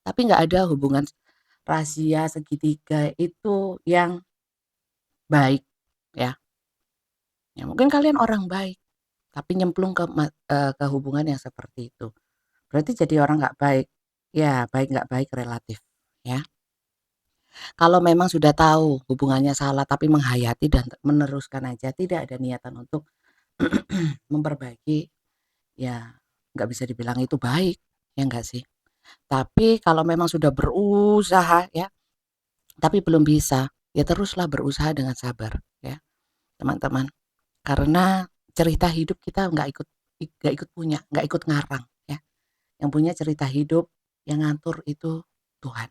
[SPEAKER 1] Tapi nggak ada hubungan rahasia segitiga itu yang baik ya. Ya mungkin kalian orang baik, tapi nyemplung ke hubungan yang seperti itu. Berarti jadi orang nggak baik. Ya, baik nggak baik relatif ya. Kalau memang sudah tahu hubungannya salah tapi menghayati dan meneruskan aja, tidak ada niatan untuk memperbaiki, ya nggak bisa dibilang itu baik, ya enggak sih? Tapi kalau memang sudah berusaha ya, tapi belum bisa, ya teruslah berusaha dengan sabar ya, teman-teman. Karena cerita hidup kita nggak ikut punya, nggak ikut ngarang ya. Yang punya cerita hidup, yang ngatur itu Tuhan.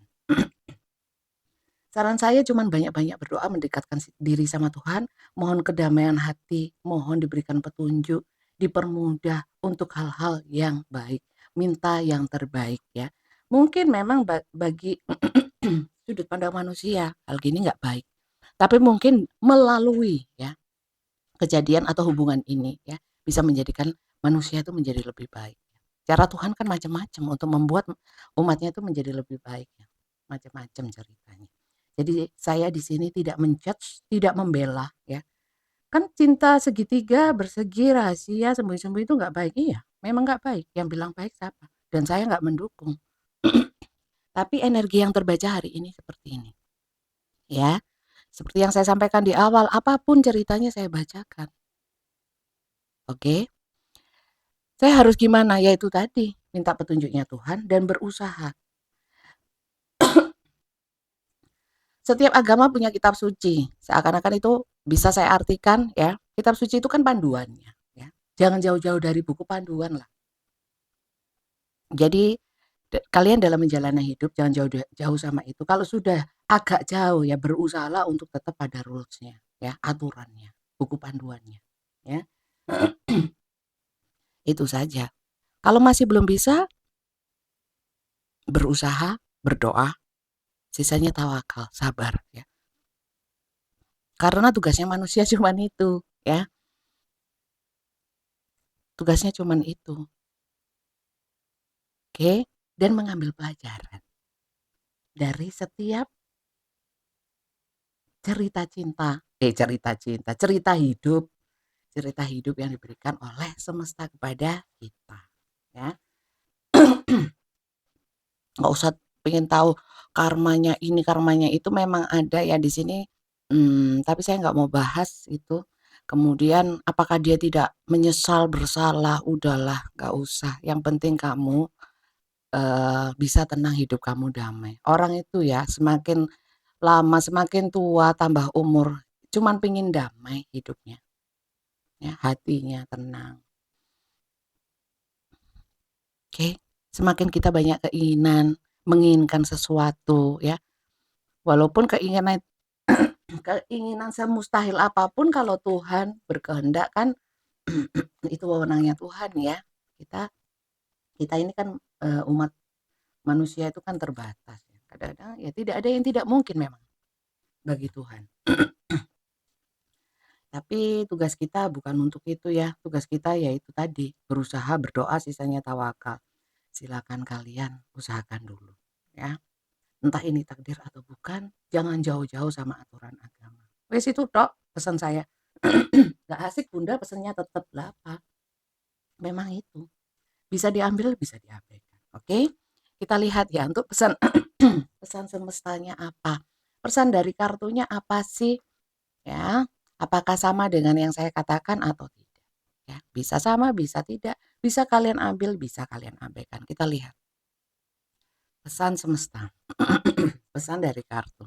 [SPEAKER 1] Saran saya cuman banyak-banyak berdoa, mendekatkan diri sama Tuhan, mohon kedamaian hati, mohon diberikan petunjuk, dipermudah untuk hal-hal yang baik, minta yang terbaik ya. Mungkin memang bagi sudut pandang manusia hal gini nggak baik, tapi mungkin melalui ya kejadian atau hubungan ini ya bisa menjadikan manusia itu menjadi lebih baik. Cara Tuhan kan macam-macam untuk membuat umatnya itu menjadi lebih baik ya. Macam-macam ceritanya. Jadi saya di sini tidak menjudge, tidak membela ya. Kan cinta segitiga, bersegi, rahasia, sembunyi-sembunyi itu nggak baik. Iya, memang nggak baik. Yang bilang baik siapa? Dan saya nggak mendukung. Tapi energi yang terbaca hari ini seperti ini. Ya, seperti yang saya sampaikan di awal, apapun ceritanya saya bacakan. Oke, saya harus gimana? Ya itu tadi, minta petunjuknya Tuhan dan berusaha. Setiap agama punya kitab suci. Seakan-akan itu bisa saya artikan ya, kitab suci itu kan panduannya ya. Jangan jauh-jauh dari buku panduan lah. Jadi kalian dalam menjalani hidup jangan jauh-jauh sama itu. Kalau sudah agak jauh ya berusahalah untuk tetap pada rules-nya ya, aturannya, buku panduannya ya. Itu saja. Kalau masih belum bisa, berusaha, berdoa, sisanya tawakal, sabar ya. Karena tugasnya manusia cuma itu ya. Tugasnya cuma itu. Oke, dan mengambil pelajaran dari setiap cerita hidup yang diberikan oleh semesta kepada kita ya. Nggak usah pengen tahu karmanya ini, karmanya itu, memang ada ya di sini, tapi saya nggak mau bahas itu. Kemudian apakah dia tidak menyesal, bersalah, udahlah nggak usah, yang penting kamu, bisa tenang, hidup kamu damai. Orang itu ya semakin lama, semakin tua, tambah umur, cuman pengen damai hidupnya, ya, hatinya tenang, oke? Semakin kita banyak keinginan, menginginkan sesuatu ya, walaupun keinginan keinginan semustahil apapun kalau Tuhan berkehendak kan itu wewenangnya Tuhan ya. Kita kita ini kan, umat manusia itu kan terbatas ya. Kadang-kadang ya tidak ada yang tidak mungkin memang bagi Tuhan. Tapi tugas kita bukan untuk itu ya, tugas kita yaitu tadi, berusaha, berdoa, sisanya tawakal. Silakan kalian usahakan dulu ya. Entah ini takdir atau bukan, jangan jauh-jauh sama aturan agama. Wes itu tok pesan saya. Gak asik bunda pesennya tetap lah apa. Memang itu. Bisa diambil, bisa diabaikan. Oke? Kita lihat ya untuk pesan pesan semestanya apa. Pesan dari kartunya apa sih? Ya. Apakah sama dengan yang saya katakan atau tidak? Ya, bisa sama, bisa tidak. Bisa kalian ambil, bisa kalian abaikan. Kita lihat. Pesan semesta. Pesan dari kartu.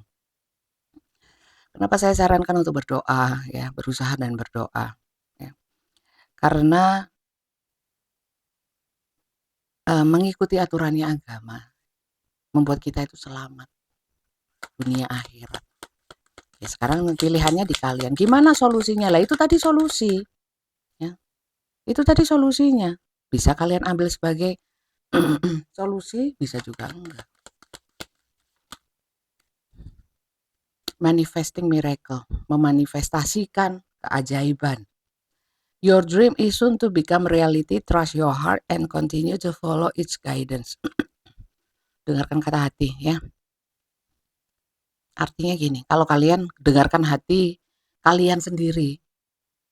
[SPEAKER 1] Kenapa saya sarankan untuk berdoa ya, berusaha dan berdoa ya. Karena mengikuti aturannya agama membuat kita itu selamat dunia akhirat. Ya, sekarang pilihannya di kalian. Gimana solusinya? Lah itu tadi solusi ya. Itu tadi solusinya. Bisa kalian ambil sebagai solusi, bisa juga enggak. Manifesting miracle, memanifestasikan keajaiban. Your dream is soon to become reality. Trust your heart and continue to follow its guidance. Dengarkan kata hati ya. Artinya gini, kalau kalian dengarkan hati kalian sendiri,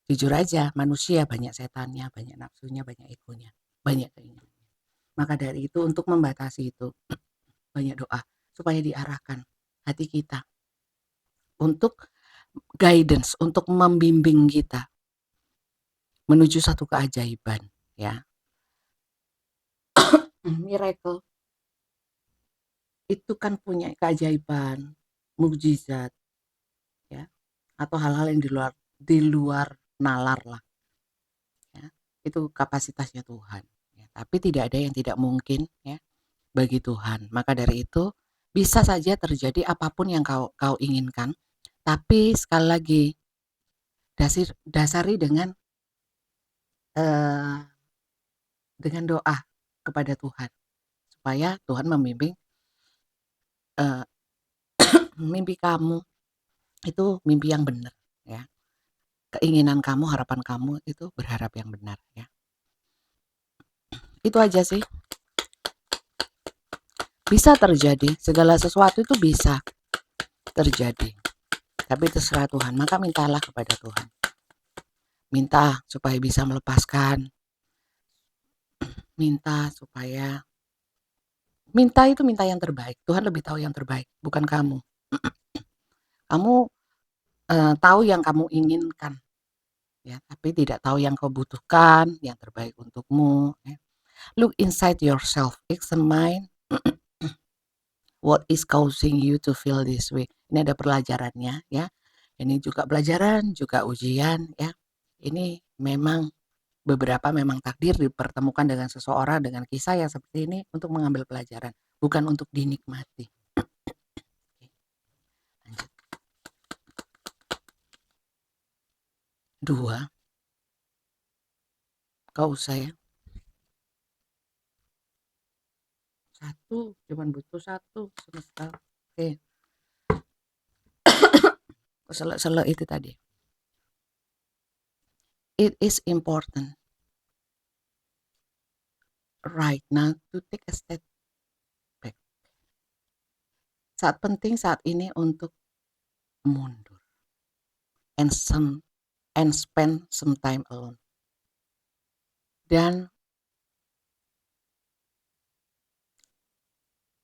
[SPEAKER 1] jujur aja manusia banyak setannya, banyak nafsunya, banyak egonya, banyak keinginannya. Maka dari itu untuk membatasi itu banyak doa supaya diarahkan hati kita untuk guidance, untuk membimbing kita menuju satu keajaiban ya. Miracle itu kan punya keajaiban, mukjizat ya, atau hal-hal yang di luar nalar lah ya. Itu kapasitasnya Tuhan ya. Tapi tidak ada yang tidak mungkin ya bagi Tuhan. Maka dari itu bisa saja terjadi apapun yang kau inginkan, tapi sekali lagi dasari eh, dengan doa kepada Tuhan supaya Tuhan membimbing eh, mimpi kamu itu mimpi yang benar ya. Keinginan kamu, harapan kamu itu berharap yang benar ya. Itu aja sih. Bisa terjadi, segala sesuatu itu bisa terjadi. Tapi terserah Tuhan, maka mintalah kepada Tuhan. Minta supaya bisa melepaskan, minta supaya itu minta yang terbaik. Tuhan lebih tahu yang terbaik, bukan kamu. Kamu tahu yang kamu inginkan ya, tapi tidak tahu yang kau butuhkan, yang terbaik untukmu ya. Look inside yourself, examine what is causing you to feel this way. Ini ada pelajarannya ya. Ini juga pelajaran, juga ujian ya. Ini memang beberapa memang takdir dipertemukan dengan seseorang dengan kisah yang seperti ini untuk mengambil pelajaran, bukan untuk dinikmati. Lanjut. 2, gak usah ya. 1, cuman butuh 1 semesta. Oke. Selek-selek itu tadi. It is important right now to take a step back. Saat penting saat ini untuk mundur and spend some time alone. Dan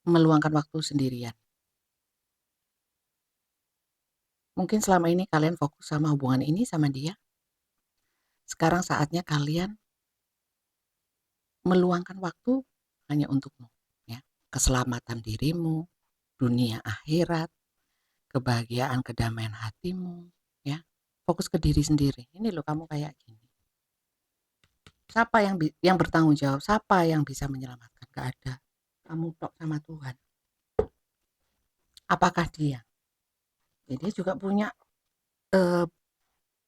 [SPEAKER 1] meluangkan waktu sendirian. Mungkin selama ini kalian fokus sama hubungan ini sama dia, sekarang saatnya kalian meluangkan waktu hanya untukmu, ya. Keselamatan dirimu, dunia akhirat, kebahagiaan, kedamaian hatimu, ya. Fokus ke diri sendiri. Ini loh kamu kayak gini. Siapa yang bertanggung jawab? Siapa yang bisa menyelamatkan? Gak ada. Kamu tok sama Tuhan. Apakah dia? Jadi dia juga punya eh,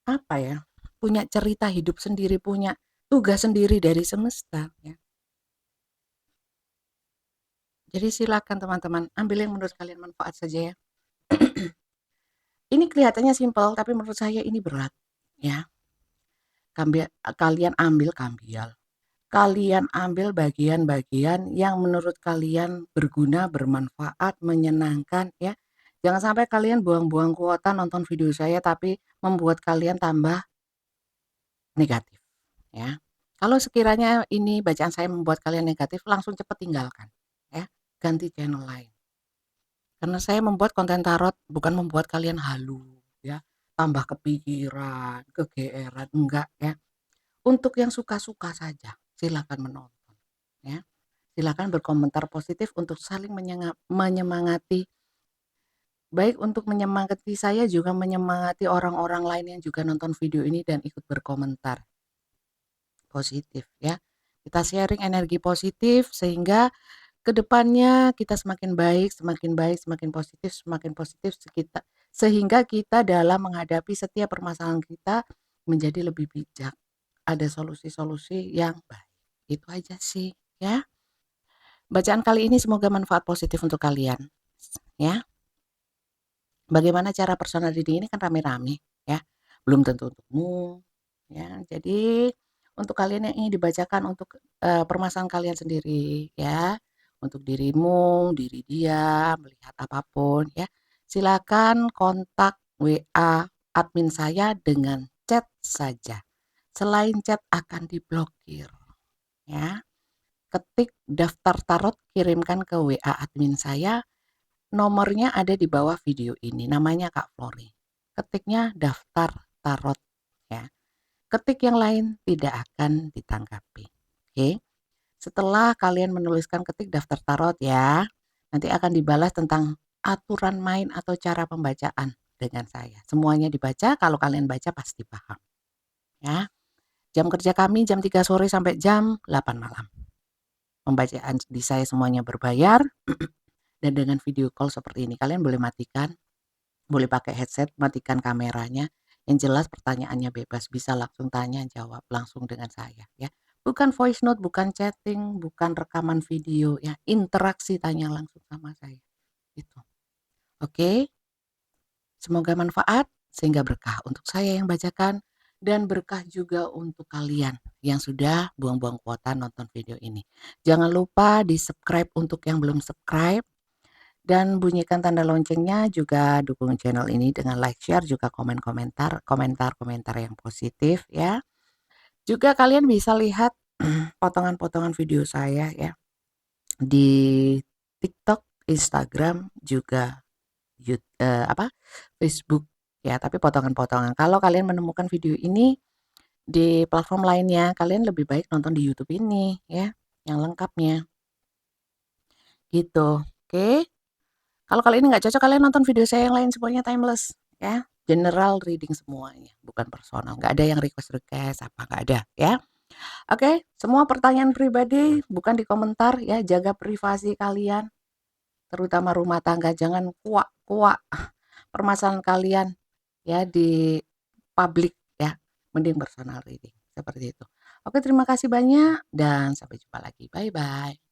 [SPEAKER 1] apa ya? Punya cerita hidup sendiri, punya tugas sendiri dari semesta, ya. Jadi silakan teman-teman, ambil yang menurut kalian manfaat saja ya. Ini kelihatannya simpel, tapi menurut saya ini berat, ya. Kalian ambil Kalian ambil bagian-bagian yang menurut kalian berguna, bermanfaat, menyenangkan, ya. Jangan sampai kalian buang-buang kuota nonton video saya tapi membuat kalian tambah negatif, ya. Kalau sekiranya ini bacaan saya membuat kalian negatif, langsung cepat tinggalkan, ya. Ganti channel lain. Karena saya membuat konten tarot bukan membuat kalian halu, ya, tambah kepikiran, kegeeran, enggak, ya. Untuk yang suka-suka saja, silakan menonton, ya. Silakan berkomentar positif untuk saling menyemangati, baik untuk menyemangati saya juga menyemangati orang-orang lain yang juga nonton video ini dan ikut berkomentar positif, ya. Kita sharing energi positif sehingga kedepannya kita semakin baik, semakin baik, semakin positif sehingga kita dalam menghadapi setiap permasalahan kita menjadi lebih bijak. Ada solusi-solusi yang baik. Itu aja sih, ya. Bacaan kali ini semoga manfaat positif untuk kalian, ya. Bagaimana cara personal reading ini kan rame-rame, ya. Belum tentu untukmu, ya. Jadi untuk kalian yang ingin dibacakan untuk permasalahan kalian sendiri, ya. Untuk dirimu, diri dia, melihat apapun, ya. Silakan kontak WA admin saya dengan chat saja. Selain chat akan diblokir, ya. Ketik daftar tarot, kirimkan ke WA admin saya. Nomornya ada di bawah video ini. Namanya Kak Flori. Ketiknya daftar tarot, ya. Ketik yang lain tidak akan ditanggapi. Oke. Setelah kalian menuliskan ketik daftar tarot ya, nanti akan dibalas tentang aturan main atau cara pembacaan dengan saya. Semuanya dibaca, kalau kalian baca pasti paham, ya. Jam kerja kami jam 3 sore sampai jam 8 malam. Pembacaan di saya semuanya berbayar dan dengan video call seperti ini kalian boleh matikan, boleh pakai headset, matikan kameranya. Yang jelas pertanyaannya bebas, bisa langsung tanya jawab langsung dengan saya, ya. Bukan voice note, bukan chatting, bukan rekaman video, ya. Interaksi tanya langsung sama saya. Itu. Oke. Semoga manfaat sehingga berkah untuk saya yang bacakan dan berkah juga untuk kalian yang sudah buang-buang kuota nonton video ini. Jangan lupa di-subscribe untuk yang belum subscribe dan bunyikan tanda loncengnya, juga dukung channel ini dengan like, share, juga komentar-komentar yang positif ya. Juga kalian bisa lihat potongan-potongan video saya ya di TikTok, Instagram, juga Facebook ya, tapi potongan-potongan. Kalau kalian menemukan video ini di platform lainnya, kalian lebih baik nonton di YouTube ini ya, yang lengkapnya. Gitu. Oke. Kalau kali ini nggak cocok, kalian nonton video saya yang lain semuanya timeless ya. General reading semuanya, bukan personal. Nggak ada yang request apa, nggak ada ya. Oke, semua pertanyaan pribadi bukan di komentar ya, jaga privasi kalian, terutama rumah tangga, jangan kuak-kuak permasalahan kalian ya di publik ya. Mending personal reading seperti itu. Oke, terima kasih banyak dan sampai jumpa lagi. Bye bye.